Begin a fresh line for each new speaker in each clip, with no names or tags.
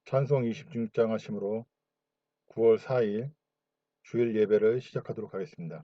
찬송 26장 하심으로 9월 4일 주일 예배를 시작하도록 하겠습니다.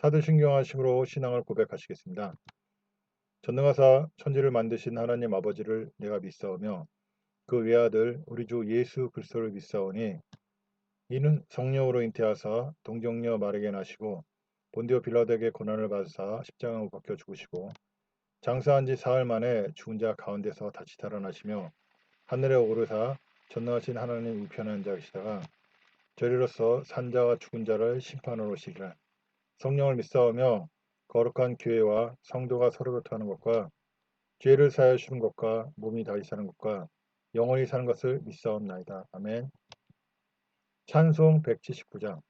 사도신경하심으로 신앙을 고백하시겠습니다. 전능하사 천지를 만드신 하나님 아버지를 내가 믿사오며 그 외아들 우리 주 예수 그리스도를 믿사오니 이는 성령으로 잉태하사 동정녀 마르게 나시고 본디오 빌라도에게 고난을 받으사 십자가에 박혀 죽으시고 장사한 지 사흘 만에 죽은 자 가운데서 다시 살아나시며 하늘에 오르사 전능하신 하나님 우편에 앉아 계시다가 저리로서 산자와 죽은 자를 심판하러 오시리라. 성령을 믿사오며 거룩한 교회와 성도가 서로 교통하는 것과 죄를 사하여 주는 것과 몸이 다시 사는 것과 영원히 사는 것을 믿사옵나이다. 아멘. 찬송 179장.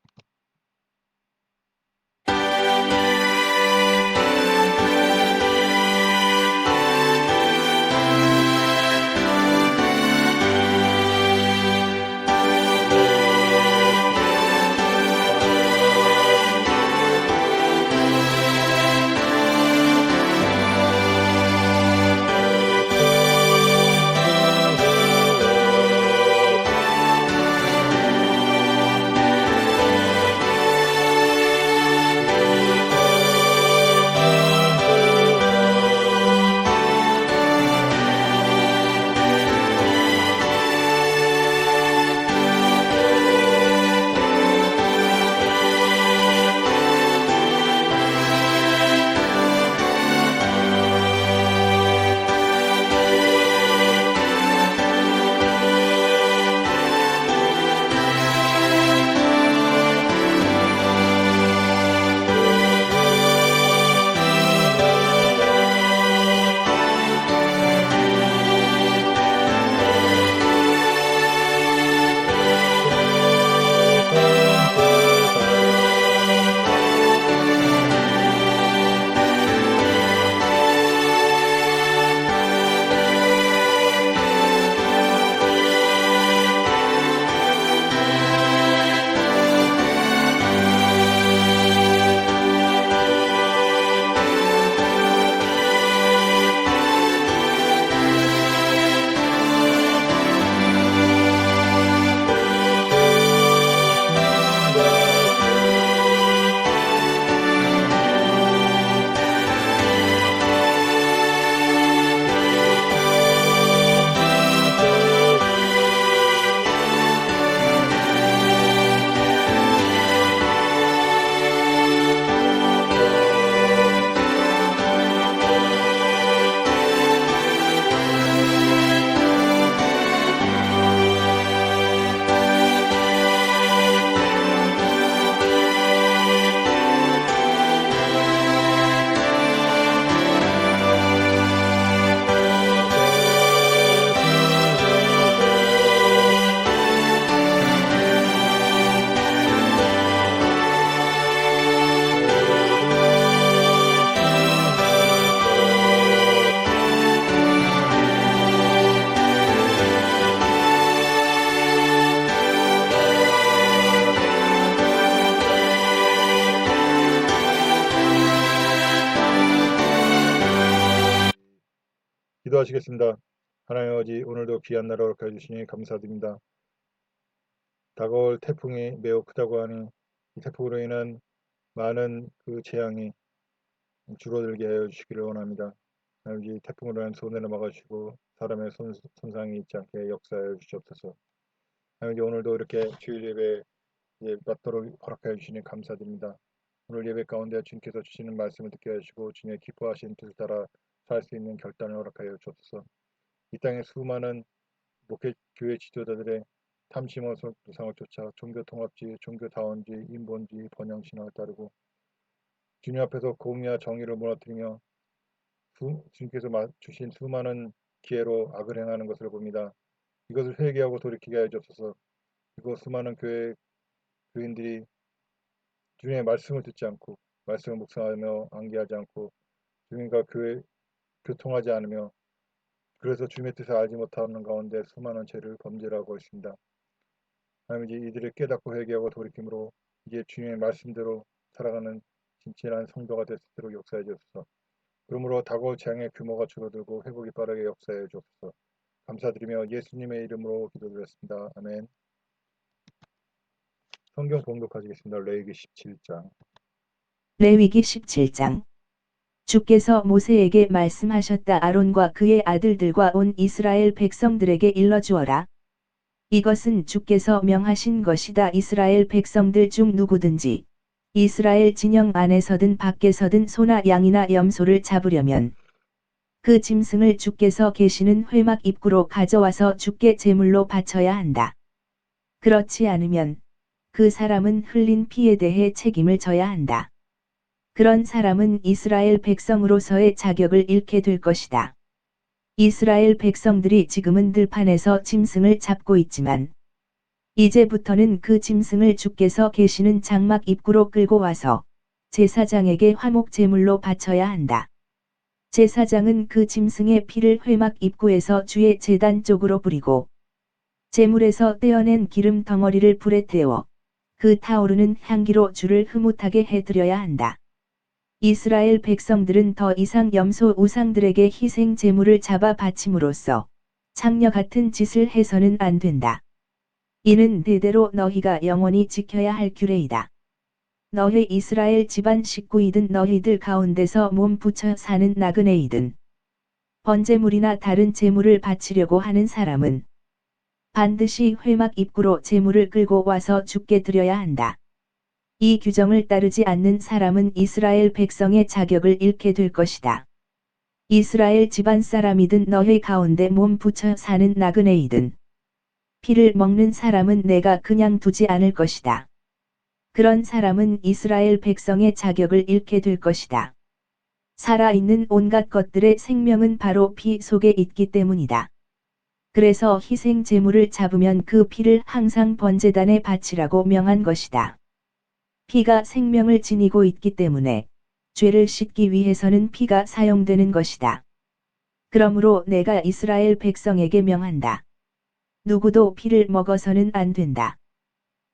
기도하시겠습니다. 하나님 아버지, 오늘도 귀한 날을 허락해 주시니 감사드립니다. 다가올 태풍이 매우 크다고 하니 이 태풍으로 인한 많은 그 재앙이 줄어들게 하여 주시기를 원합니다. 하나님, 태풍으로 인한 손해를 막아주시고 사람의 손상이 있지 않게 역사하여 주시옵소서. 하나님, 오늘도 이렇게 주일 예배 맞도록 허락하여 주시니 감사드립니다. 오늘 예배 가운데 주님께서 주시는 말씀을 듣게 하시고 주님의 기뻐하신 뜻을 따라 살 수 있는 결단을 허락하여 주옵소서. 이 땅의 수많은 목회 교회 지도자들의 탐심과 우상을 쫓아 종교 통합지, 종교 다원지, 인본지, 번영 신앙을 따르고 주님 앞에서 공의와 정의를 무너뜨리며 주님께서 주신 수많은 기회로 악을 행하는 것을 봅니다. 이것을 회개하고 돌이키게 하여 주옵소서. 그리고 수많은 교인들이 주님의 말씀을 듣지 않고 말씀을 묵상하며 암기하지 않고 주님과 교통하지 않으며 그래서 주님의 뜻을 알지 못하는 가운데 수많은 죄를 범죄를 하고 있습니다. 하나님, 이제 이들을 깨닫고 회개하고 돌이킴으로 이제 주님의 말씀대로 살아가는 진실한 성도가 될 수 있도록 역사해 주옵소서. 그러므로 다가올 재앙의 규모가 줄어들고 회복이 빠르게 역사해 주옵소서. 감사드리며 예수님의 이름으로 기도드렸습니다. 아멘. 성경 봉독하시겠습니다. 레위기 17장.
레위기 17장. 주께서 모세에게 말씀하셨다. 아론과 그의 아들들과 온 이스라엘 백성들에게 일러주어라. 이것은 주께서 명하신 것이다. 이스라엘 백성들 중 누구든지 이스라엘 진영 안에서든 밖에서든 소나 양이나 염소를 잡으려면 그 짐승을 주께서 계시는 회막 입구로 가져와서 주께 제물로 바쳐야 한다. 그렇지 않으면 그 사람은 흘린 피에 대해 책임을 져야 한다. 그런 사람은 이스라엘 백성으로서의 자격을 잃게 될 것이다. 이스라엘 백성들이 지금은 들판에서 짐승을 잡고 있지만 이제부터는 그 짐승을 주께서 계시는 장막 입구로 끌고 와서 제사장에게 화목 제물로 바쳐야 한다. 제사장은 그 짐승의 피를 회막 입구에서 주의 제단 쪽으로 뿌리고 제물에서 떼어낸 기름 덩어리를 불에 태워 그 타오르는 향기로 주를 흐뭇하게 해드려야 한다. 이스라엘 백성들은 더 이상 염소 우상들에게 희생 제물을 잡아 바침으로써 창녀 같은 짓을 해서는 안 된다. 이는 대대로 너희가 영원히 지켜야 할 규례이다. 너희 이스라엘 집안 식구이든 너희들 가운데서 몸 붙여 사는 나그네이든 번제물이나 다른 제물을 바치려고 하는 사람은 반드시 회막 입구로 제물을 끌고 와서 주께 드려야 한다. 이 규정을 따르지 않는 사람은 이스라엘 백성의 자격을 잃게 될 것이다. 이스라엘 집안 사람이든 너희 가운데 몸 붙여 사는 나그네이든 피를 먹는 사람은 내가 그냥 두지 않을 것이다. 그런 사람은 이스라엘 백성의 자격을 잃게 될 것이다. 살아있는 온갖 것들의 생명은 바로 피 속에 있기 때문이다. 그래서 희생 제물을 잡으면 그 피를 항상 번제단에 바치라고 명한 것이다. 피가 생명을 지니고 있기 때문에 죄를 씻기 위해서는 피가 사용되는 것이다. 그러므로 내가 이스라엘 백성에게 명한다. 누구도 피를 먹어서는 안 된다.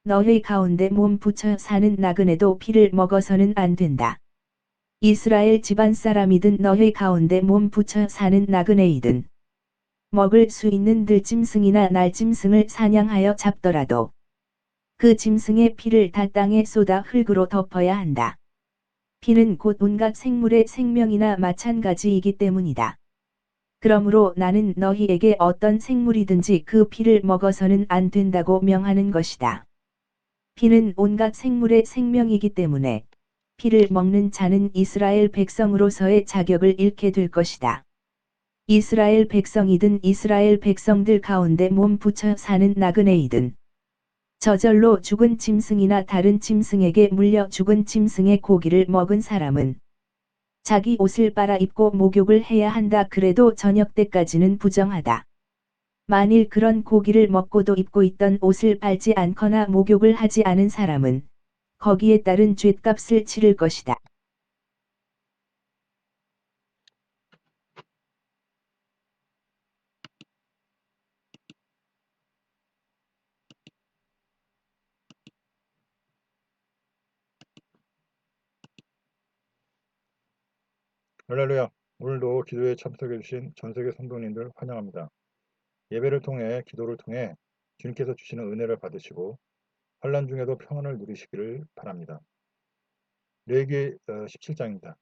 너희 가운데 몸 붙여 사는 나그네도 피를 먹어서는 안 된다. 이스라엘 집안 사람이든 너희 가운데 몸 붙여 사는 나그네이든 먹을 수 있는 들짐승이나 날짐승을 사냥하여 잡더라도 그 짐승의 피를 다 땅에 쏟아 흙으로 덮어야 한다. 피는 곧 온갖 생물의 생명이나 마찬가지이기 때문이다. 그러므로 나는 너희에게 어떤 생물이든지 그 피를 먹어서는 안 된다고 명하는 것이다. 피는 온갖 생물의 생명이기 때문에 피를 먹는 자는 이스라엘 백성으로서의 자격을 잃게 될 것이다. 이스라엘 백성이든 이스라엘 백성들 가운데 몸 붙여 사는 나그네이든 저절로 죽은 짐승이나 다른 짐승에게 물려 죽은 짐승의 고기를 먹은 사람은 자기 옷을 빨아 입고 목욕을 해야 한다. 그래도 저녁 때까지는 부정하다. 만일 그런 고기를 먹고도 입고 있던 옷을 빨지 않거나 목욕을 하지 않은 사람은 거기에 따른 죗값을 치를 것이다.
할렐루야. 오늘도 기도에 참석해 주신 전세계 성도님들 환영합니다. 예배를 통해 기도를 통해 주님께서 주시는 은혜를 받으시고 환난 중에도 평안을 누리시기를 바랍니다. 레위기 17장입니다.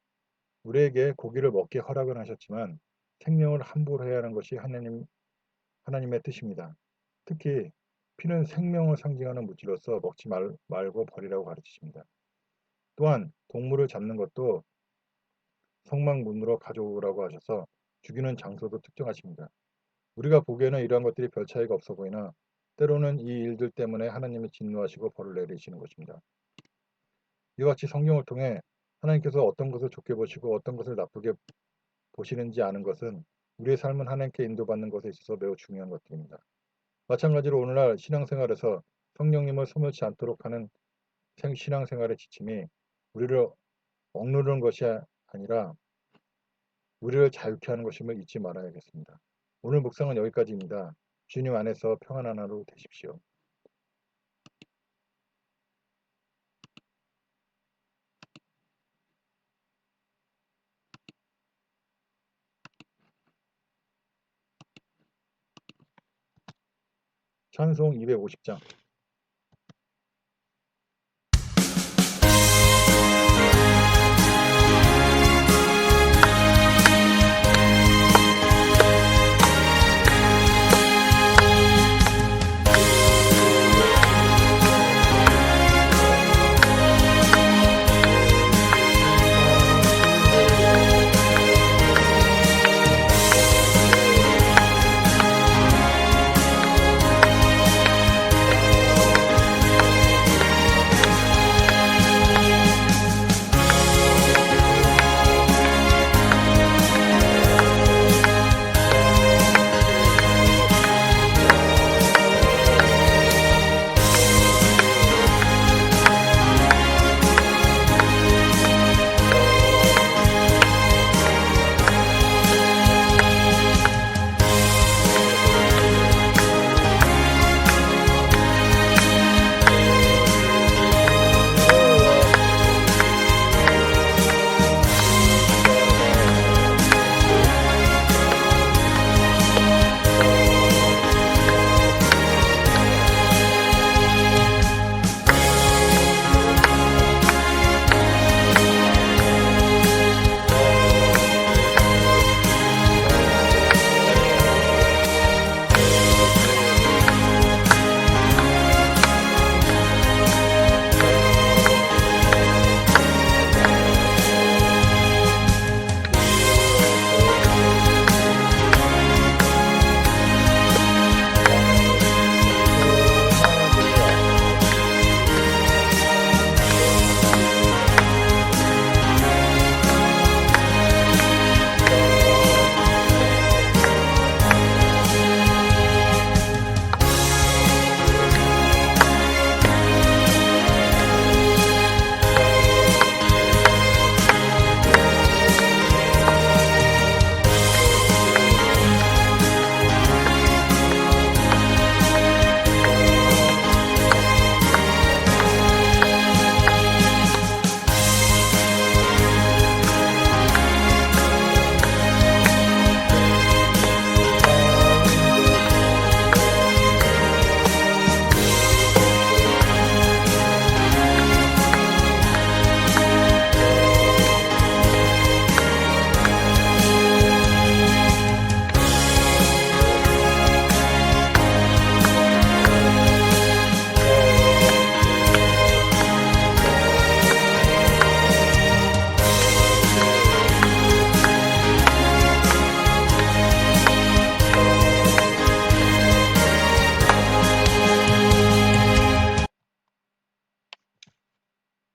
우리에게 고기를 먹게 허락은 하셨지만 생명을 함부로 해야 하는 것이 하나님의 뜻입니다. 특히 피는 생명을 상징하는 물질로서 먹지 말고 버리라고 가르치십니다. 또한 동물을 잡는 것도 성막문으로 가져오라고 하셔서 죽이는 장소도 특정하십니다. 우리가 보기에는 이러한 것들이 별 차이가 없어 보이나 때로는 이 일들 때문에 하나님이 진노하시고 벌을 내리시는 것입니다. 이와 같이 성경을 통해 하나님께서 어떤 것을 좋게 보시고 어떤 것을 나쁘게 보시는지 아는 것은 우리의 삶은 하나님께 인도받는 것에 있어서 매우 중요한 것들입니다. 마찬가지로 오늘날 신앙생활에서 성령님을 소멸치 않도록 하는 신앙생활의 지침이 우리를 억누르는 것이 아니라 우리를 자유케 하는 것임을 잊지 말아야겠습니다. 오늘 묵상은 여기까지입니다. 주님 안에서 평안한 하루 되십시오. 찬송 250장.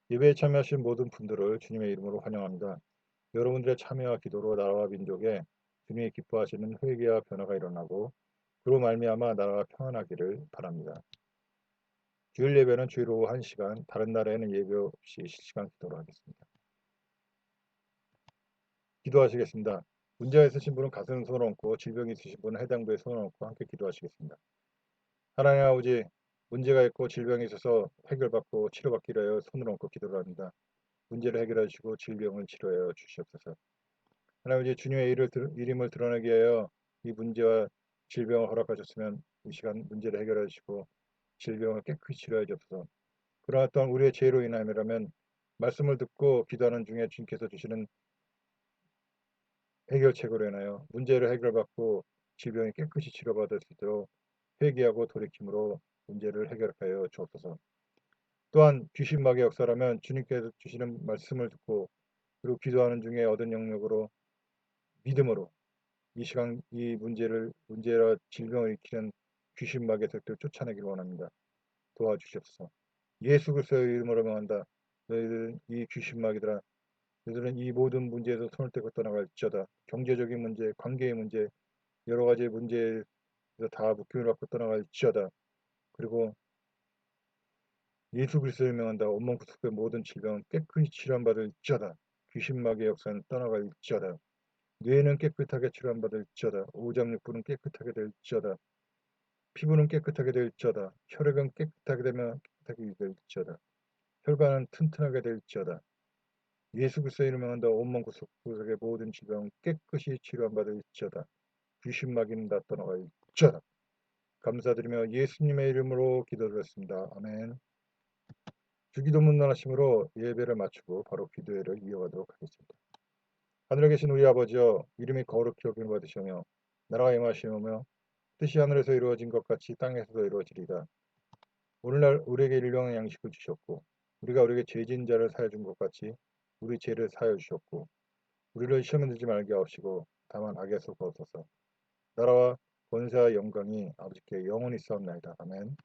예배에 참여하신 모든 분들을 주님의 이름으로 환영합니다. 여러분들의 참여와 기도로 나라와 민족에 주님이 기뻐하시는 회개와 변화가 일어나고 그로 말미암아 나라가 평안하기를 바랍니다. 주일 예배는 주일 오후 1시간, 다른 날에는 예배 없이 실시간 기도로 하겠습니다. 기도하시겠습니다. 문제가 있으신 분은 가슴 손을 얹고 질병이 있으신 분은 해당 부에 손을 얹고 함께 기도하시겠습니다. 하나님 아버지, 문제가 있고 질병이 있어서 해결받고 치료받기로 하여 손을 얹고 기도를 합니다. 문제를 해결하시고 질병을 치료하여 주시옵소서. 하나님 이제 주님의 이름을 드러내기 위하여 이 문제와 질병을 허락하셨으면 이 시간 문제를 해결해 주시고 질병을 깨끗이 치료해 주옵소서. 그러나 또한 우리의 죄로 인함이라면 말씀을 듣고 기도하는 중에 주님께서 주시는 해결책으로 인하여 문제를 해결받고 질병이 깨끗이 치료받을 수 있도록 회개하고 돌이킴으로 문제를 해결하여 주옵소서. 또한 귀신 마귀의 역사라면 주님께서 주시는 말씀을 듣고 그리고 기도하는 중에 얻은 영역으로 믿음으로 이 시간 이 문제와 질병을 일으키는 귀신 마귀의 세력들을 쫓아내기를 원합니다. 도와주시옵소서. 예수 그리스도의 이름으로 명한다. 너희들은 이 귀신 마귀들아, 너희들은 이 모든 문제에서 손을 떼고 떠나갈지어다. 경제적인 문제, 관계의 문제, 여러 가지 문제에서 다 묶임을 받고 떠나갈지어다. 그리고 예수 그리스도를 명한다. 온몸 구속된 모든 질병은 깨끗이 치료받을지어다. 귀신 마귀의 역사는 떠나갈지어다. 뇌는 깨끗하게 치료받을지어다. 오장육부는 깨끗하게 될지어다. 피부는 깨끗하게 될지어다. 혈액은 깨끗하게 되면 깨끗하게 될지어다. 혈관은 튼튼하게 될지어다. 예수 그리스도의 이름을 명한다. 온몸 구속의 모든 질병은 깨끗이 치료받을지어다. 귀신 마귀는 다 떠나갈지어다. 감사드리며 예수님의 이름으로 기도드렸습니다. 아멘. 주기도 문란하심으로 예배를 마치고 바로 기도회를 이어가도록 하겠습니다. 하늘에 계신 우리 아버지여, 이름이 거룩히 여김을 받으시며 나라가 임하시오며 뜻이 하늘에서 이루어진 것 같이 땅에서도 이루어지리이다. 오늘날 우리에게 일용할 양식을 주셨고 우리가 우리에게 죄진 자를 사하여 준 것 같이 우리 죄를 사하여 주셨고 우리를 시험에 들지 말게 하옵시고 다만 악에서 구하소서. 나라와 권세와 영광이 아버지께 영원히 있사옵나이다. 아멘.